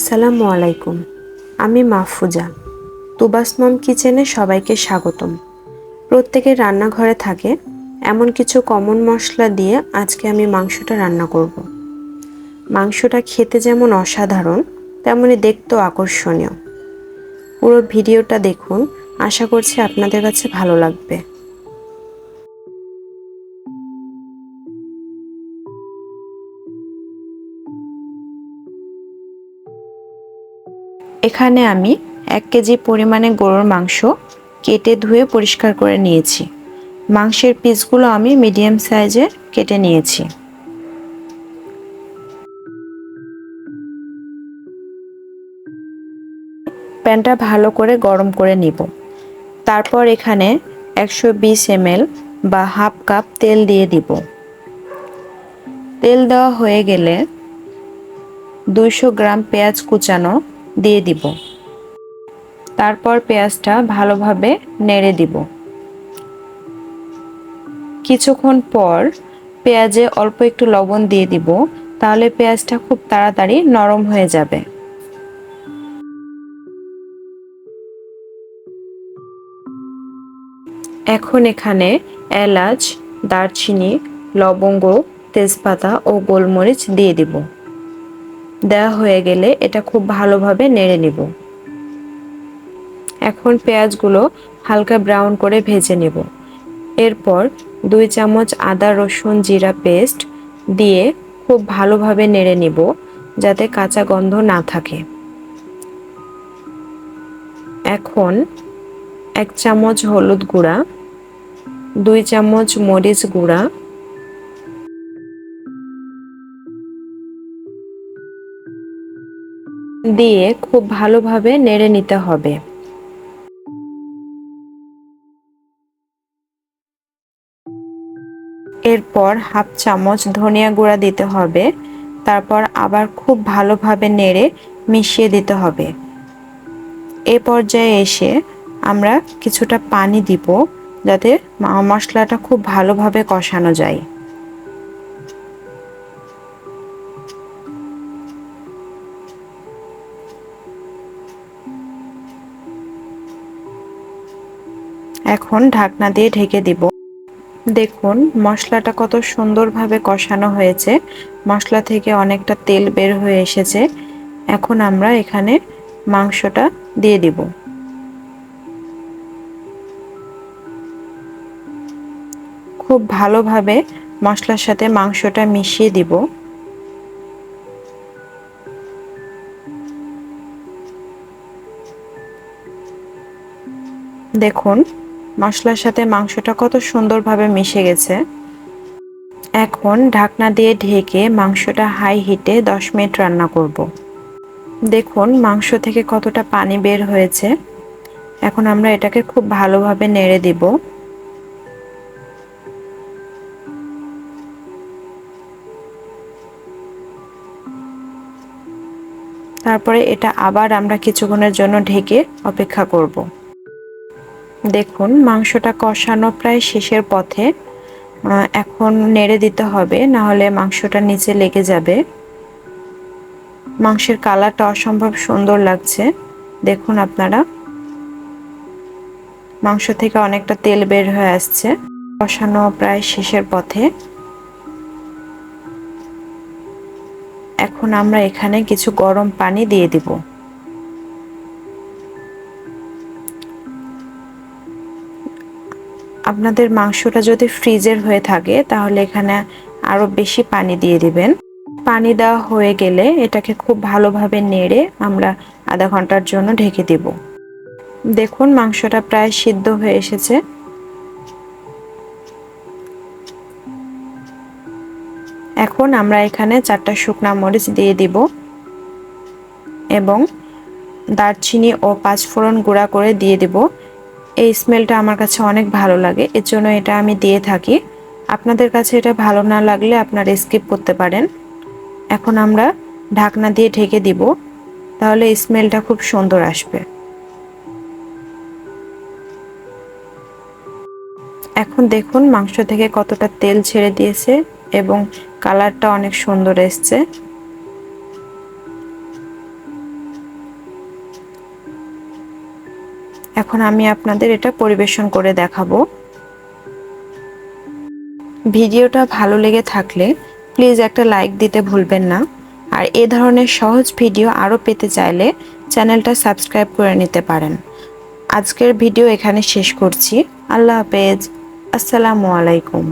আসসালামু আলাইকুম। আমি মাহফুজা। তুবাস মম কিচেনে সবাইকে স্বাগতম। প্রত্যেকের রান্নাঘরে থাকে এমন কিছু কমন মশলা দিয়ে আজকে আমি মাংসটা রান্না করব। মাংসটা খেতে যেমন অসাধারণ তেমনি দেখতেও আকর্ষণীয়। পুরো ভিডিওটা দেখুন, আশা করছি আপনাদের কাছে ভালো লাগবে। এখানে আমি 1 কেজি পরিমাণে গরুর মাংস কেটে ধুয়ে পরিষ্কার করে নিয়েছি। মাংসের পিসগুলো আমি মিডিয়াম সাইজের কেটে নিয়েছি। প্যানটা ভালো করে গরম করে নিব। তারপর এখানে 120 ml বা হাফ কাপ তেল দিয়ে দিব। তেল দেওয়া হয়ে গেলে 200 গ্রাম পেঁয়াজ কুচানো দিয়ে দিব। তারপর পেঁয়াজটা ভালোভাবে নেড়ে দিব। কিছুক্ষণ পর পেঁয়াজে অল্প একটু লবণ দিয়ে দিব, তাহলে পেঁয়াজটা খুব তাড়াতাড়ি নরম হয়ে যাবে। এখন এখানে এলাচ, দারচিনি, লবঙ্গ, তেজপাতা ও গোলমরিচ দিয়ে দিব। দেওয়া হয়ে গেলে এটা খুব ভালোভাবে নেড়ে নিব। এখন পেঁয়াজগুলো হালকা ব্রাউন করে ভেজে নেব। এরপর 2 চামচ আদা রসুন জিরা পেস্ট দিয়ে খুব ভালোভাবে নেড়ে নিব, যাতে কাঁচা গন্ধ না থাকে। এখন 1 চামচ হলুদ গুঁড়া, 2 চামচ মরিচ গুঁড়া, দিয়ে খুব ভালোভাবে নেড়ে নিতে হবে। এরপর হাফ চামচ ধনিয়া গুঁড়া দিতে হবে। তারপর আবার খুব ভালোভাবে নেড়ে মিশিয়ে দিতে হবে। এই পর্যায়ে এসে আমরা কিছুটা পানি দিব, যাতে মশলাটা খুব ভালোভাবে কষানো যায়। এখন ঢাকনা দিয়ে ঢেকে দিব। দেখুন মশলাটা কত সুন্দরভাবে কষানো হয়েছে, মশলা থেকে অনেকটা তেল বের হয়ে এসেছে। এখন আমরা এখানে মাংসটা দিয়ে দিব। খুব ভালোভাবে মশলার সাথে মাংসটা মিশিয়ে দিব। দেখুন মশলার সাথে মাংসটা কত সুন্দরভাবে মিশে গেছে। এখন ঢাকনা দিয়ে ঢেকে মাংসটা হাই হিটে 10 মিনিট রান্না করব। দেখুন মাংস থেকে কতটা পানি বের হয়েছে। এখন আমরা এটাকে খুব ভালোভাবে নেড়ে দিব। তারপরে এটা আবার আমরা কিছুক্ষণের জন্য ঢেকে অপেক্ষা করব। দেখুন মাংসটা কষানো প্রায় শেষের পথে। এখন নেড়ে দিতে হবে, না হলে মাংসটা নিচে লেগে যাবে। মাংসের কালারটা অসম্ভব সুন্দর লাগছে। দেখুন আপনারা, মাংস থেকে অনেকটা তেল বের হয়ে আসছে। কষানো প্রায় শেষের পথে। এখন আমরা এখানে কিছু গরম পানি দিয়ে দিব। আপনাদের মাংসটা যদি ফ্রিজের হয়ে থাকে তাহলে এখানে আরো বেশি পানি দিয়ে দিবেন। পানি দেওয়া হয়ে গেলে এটাকে খুব ভালোভাবে নেড়ে আমরা আধা ঘন্টার জন্য ঢেকে দেব। দেখুন মাংসটা প্রায় সিদ্ধ হয়ে এসেছে। এখন আমরা এখানে 4টা শুকনা মরিচ দিয়ে দিব এবং দারচিনি ও 5 ফোড়ন গুঁড়া করে দিয়ে দিব। এই স্মেলটা আমার কাছে অনেক ভালো লাগে, এর জন্য এটা আমি দিয়ে থাকি। আপনাদের কাছে এটা ভালো না লাগলে আপনারা স্কিপ করতে পারেন। এখন আমরা ঢাকনা দিয়ে ঢেকে দিব, তাহলে স্মেলটা খুব সুন্দর আসবে। এখন দেখুন মাংস থেকে কতটা তেল ছেড়ে দিয়েছে এবং কালারটা অনেক সুন্দর এসছে। এখন আমি আপনাদের এটা পরিবেশন করে দেখাবো। ভিডিওটা ভালো লেগে থাকলে প্লিজ একটা লাইক দিতে ভুলবেন না। আর এ ধরনের সহজ ভিডিও আরও পেতে চাইলে চ্যানেলটা সাবস্ক্রাইব করে নিতে পারেন। আজকের ভিডিও এখানে শেষ করছি। আল্লাহ হাফেজ। আসসালামু আলাইকুম।